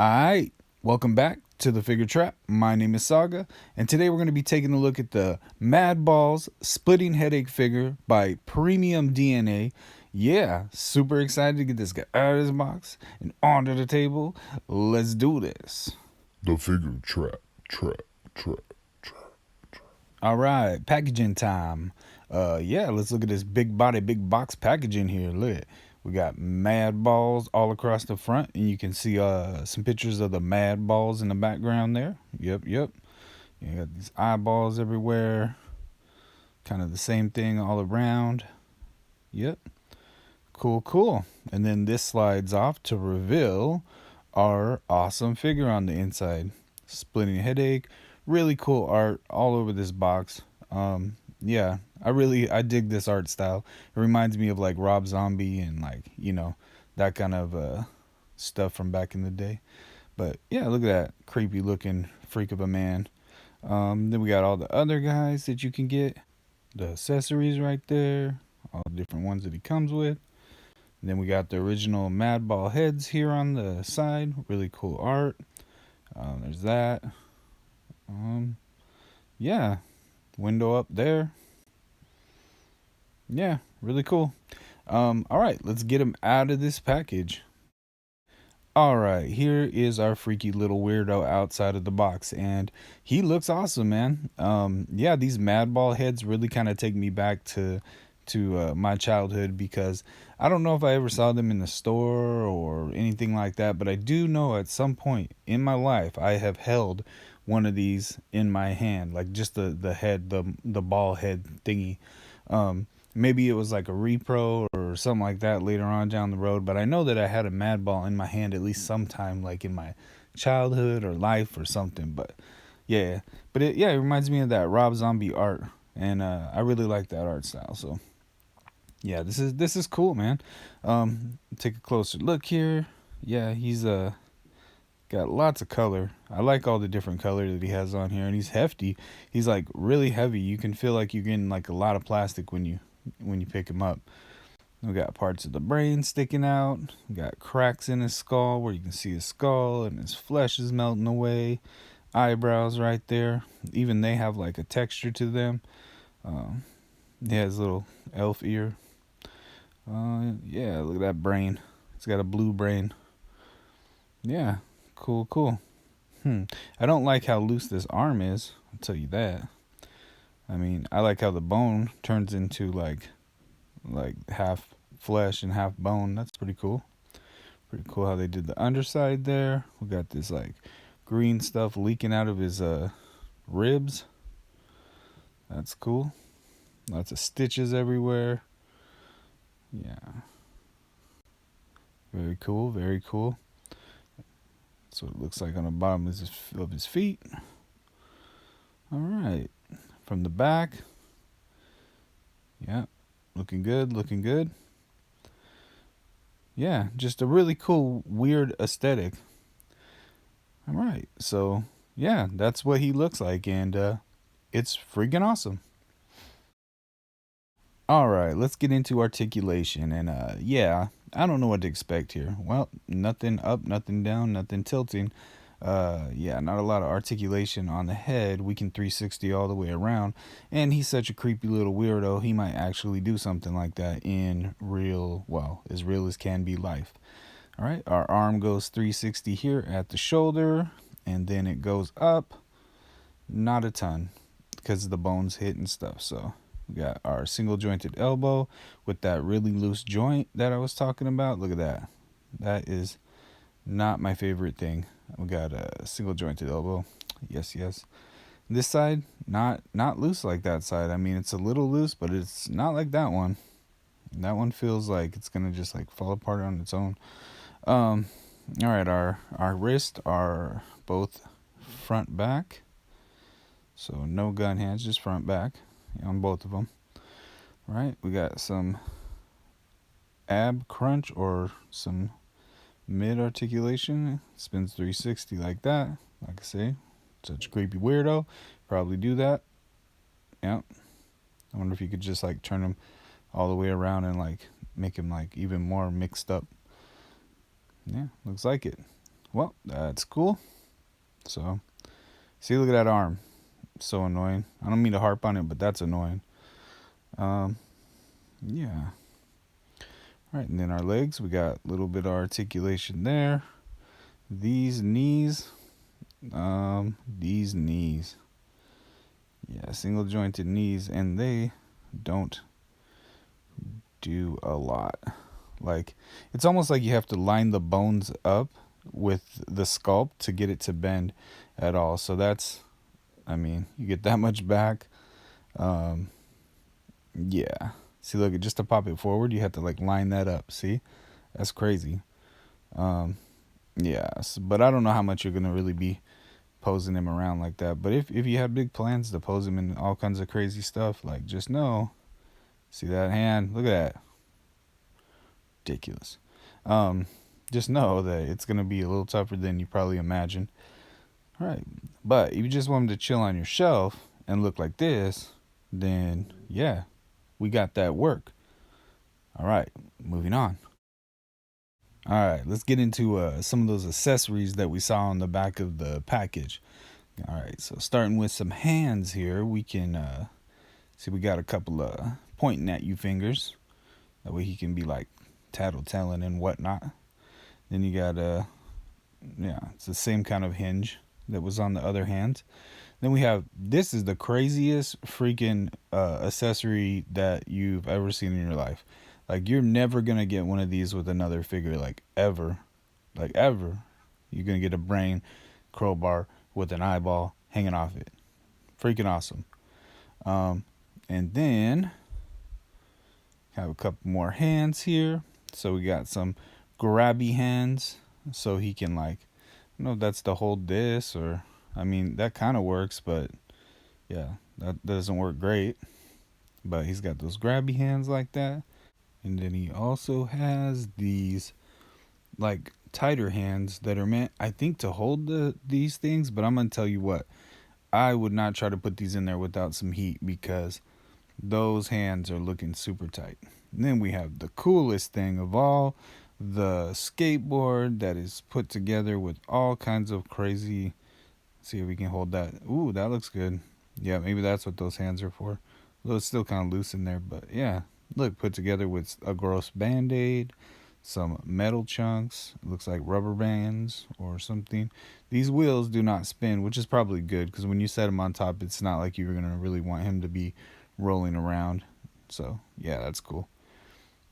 Alright, welcome back to the Figure Trap. My name is Saga, and today we're going to be taking a look at the Madballs Splitting Headache figure by Premium DNA. Yeah, super excited to get this guy out of his box and onto the table. Let's do this. The Figure Trap, trap, trap. Alright, packaging time. Let's look at this big body, big box packaging here. Look at it. We got Madballs all across the front, and you can see some pictures of the Madballs in the background there. Yep. You got these eyeballs everywhere. Kind of the same thing all around. Yep. Cool. And then this slides off to reveal our awesome figure on the inside. Splitting Headache. Really cool art all over this box. I dig this art style. It reminds me of like Rob Zombie and that kind of stuff from back in the day. But yeah, look at that creepy looking freak of a man. Then we got all the other guys that you can get. The accessories right there. All the different ones that he comes with. And then we got the original Madball heads here on the side. Really cool art. There's that. Window up there. Yeah, really cool. All right, let's get him out of this package. All right, here is our freaky little weirdo outside of the box, and he looks awesome, man. These Madball heads really kind of take me back to my childhood, because I don't know if I ever saw them in the store or anything like that, but I do know at some point in my life I have held one of these in my hand, like just the head, the ball head thingy. Maybe it was like a repro or something like that later on down the road, but I know that I had a Madball in my hand at least sometime, like in my childhood or life or something. But it reminds me of that Rob Zombie art, and I really like that art style. So yeah, this is cool, man. Take a closer look here. Yeah, he's got lots of color. I like all the different color that he has on here, and he's hefty. He's like really heavy. You can feel like you're getting like a lot of plastic when you pick him up. We got parts of the brain sticking out. We got cracks in his skull where you can see his skull and his flesh is melting away. Eyebrows right there. Even they have like a texture to them. He has a little elf ear. Look at that brain. It's got a blue brain. Yeah, cool. I don't like how loose this arm is, I'll tell you that. I mean, I like how the bone turns into like half flesh and half bone. That's pretty cool. Pretty cool how they did the underside there. We got this like green stuff leaking out of his ribs. That's cool. Lots of stitches everywhere. Yeah. Very cool. That's what it looks like on the bottom of his feet. All right. From the back. Yeah. Looking good. Yeah. Just a really cool, weird aesthetic. All right. So, yeah, that's what he looks like. And it's freaking awesome. All right. Let's get into articulation. And I don't know what to expect here. Well, nothing up, nothing down, nothing tilting. Not a lot of articulation on the head. We can 360 all the way around. And he's such a creepy little weirdo, he might actually do something like that in as real as can be life. All right, our arm goes 360 here at the shoulder, and then it goes up. Not a ton, because the bones hit and stuff. So we got our single jointed elbow with that really loose joint that I was talking about. Look at that. That is not my favorite thing. We got a single jointed elbow. Yes. This side, not loose like that side. I mean, it's a little loose, but it's not like that one. That one feels like it's gonna just like fall apart on its own. All right, our wrists are both front back. So no gun hands, just front back on both of them. Right, we got some ab crunch or some mid articulation. Spins 360 like that. Like I say, such a creepy weirdo. Probably do that. Yep. I wonder if you could just like turn him all the way around and like make him like even more mixed up. Yeah, looks like it. Well, that's cool. So, see, look at that arm. So annoying. I don't mean to harp on it, but that's annoying. Um, yeah. All right, and then our legs, we got a little bit of articulation there. These knees, these knees. Yeah, single jointed knees, and they don't do a lot. Like, it's almost like you have to line the bones up with the sculpt to get it to bend at all. So that's, I mean, you get that much back. Um, yeah. See, look, just to pop it forward, you have to like line that up. See, that's crazy. Um, yeah, but I don't know how much you're gonna really be posing him around like that. But if you have big plans to pose him in all kinds of crazy stuff, like just know, see that hand? Look at that, ridiculous. Um, just know that it's gonna be a little tougher than you probably imagine. All right, but if you just want him to chill on your shelf and look like this, then yeah, we got that work. All right, moving on. All right, let's get into some of those accessories that we saw on the back of the package. All right, so starting with some hands here, we can see we got a couple of pointing at you fingers. That way he can be like tattletelling and whatnot. Then you got yeah, it's the same kind of hinge that was on the other hand. Then we have, this is the craziest freaking accessory that you've ever seen in your life. Like, you're never gonna get one of these with another figure, like ever. You're gonna get a brain crowbar with an eyeball hanging off it. Freaking awesome. Um, and then have a couple more hands here. So we got some grabby hands, so he can like, I don't know if that's to hold this or, I mean that kind of works, but yeah, that doesn't work great. But he's got those grabby hands like that, and then he also has these like tighter hands that are meant, I think, to hold these things. But I'm gonna tell you what, I would not try to put these in there without some heat because those hands are looking super tight. And then we have the coolest thing of all, the skateboard that is put together with all kinds of crazy. See if we can hold that. Ooh, that looks good. Yeah, maybe that's what those hands are for. Though it's still kind of loose in there, but yeah. Look, put together with a gross band-aid, some metal chunks. It looks like rubber bands or something. These wheels do not spin, which is probably good because when you set them on top, it's not like you're going to really want him to be rolling around. So, yeah, that's cool.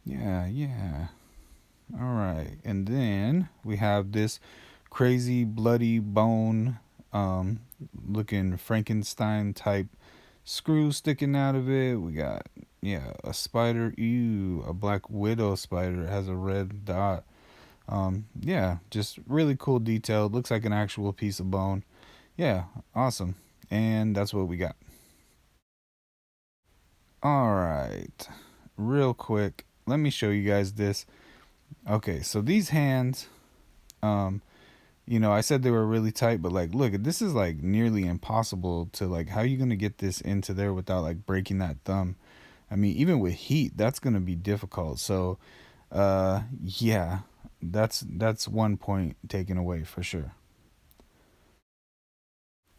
Yeah, yeah. All right. And then we have this crazy bloody bone um looking Frankenstein type screw sticking out of it. We got, yeah, a spider, ew, a black widow spider. It has a red dot. Yeah, just really cool detail. It looks like an actual piece of bone. Yeah, awesome. And that's what we got. All right. Real quick, let me show you guys this. Okay, so these hands, um, I said they were really tight, but like, look, this is like nearly impossible to like, how are you gonna get this into there without like breaking that thumb? I mean, even with heat, that's gonna be difficult. So, yeah, that's one point taken away for sure.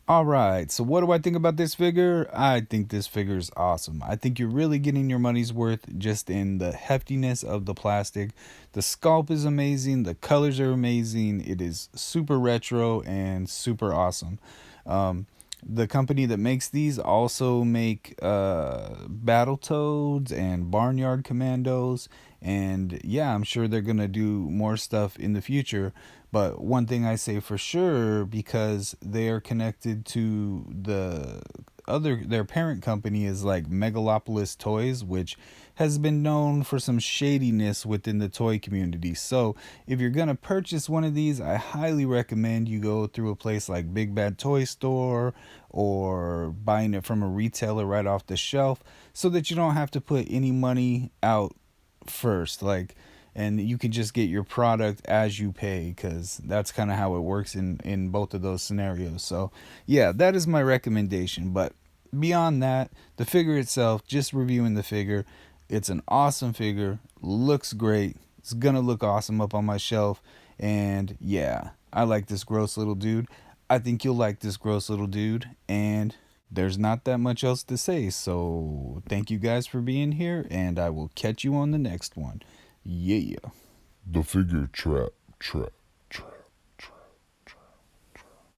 All right, so what do I think about this figure? I think this figure is awesome. I think you're really getting your money's worth just in the heftiness of the plastic. The sculpt is amazing, the colors are amazing. It is super retro and super awesome. Um, the company that makes these also make Battletoads and Barnyard Commandos, and yeah, I'm sure they're gonna do more stuff in the future. But one thing I say for sure, because they are connected to their parent company is like Megalopolis Toys, which has been known for some shadiness within the toy community. So if you're gonna purchase one of these, I highly recommend you go through a place like Big Bad Toy Store or buying it from a retailer right off the shelf, so that you don't have to put any money out first. Like, and you can just get your product as you pay, because that's kind of how it works in both of those scenarios. So yeah, that is my recommendation. But beyond that, the figure itself, just reviewing the figure, it's an awesome figure, looks great, it's gonna look awesome up on my shelf. And yeah, I like this gross little dude. I think you'll like this gross little dude. And there's not that much else to say. So thank you guys for being here, and I will catch you on the next one. Yeah. The figure trap, trap.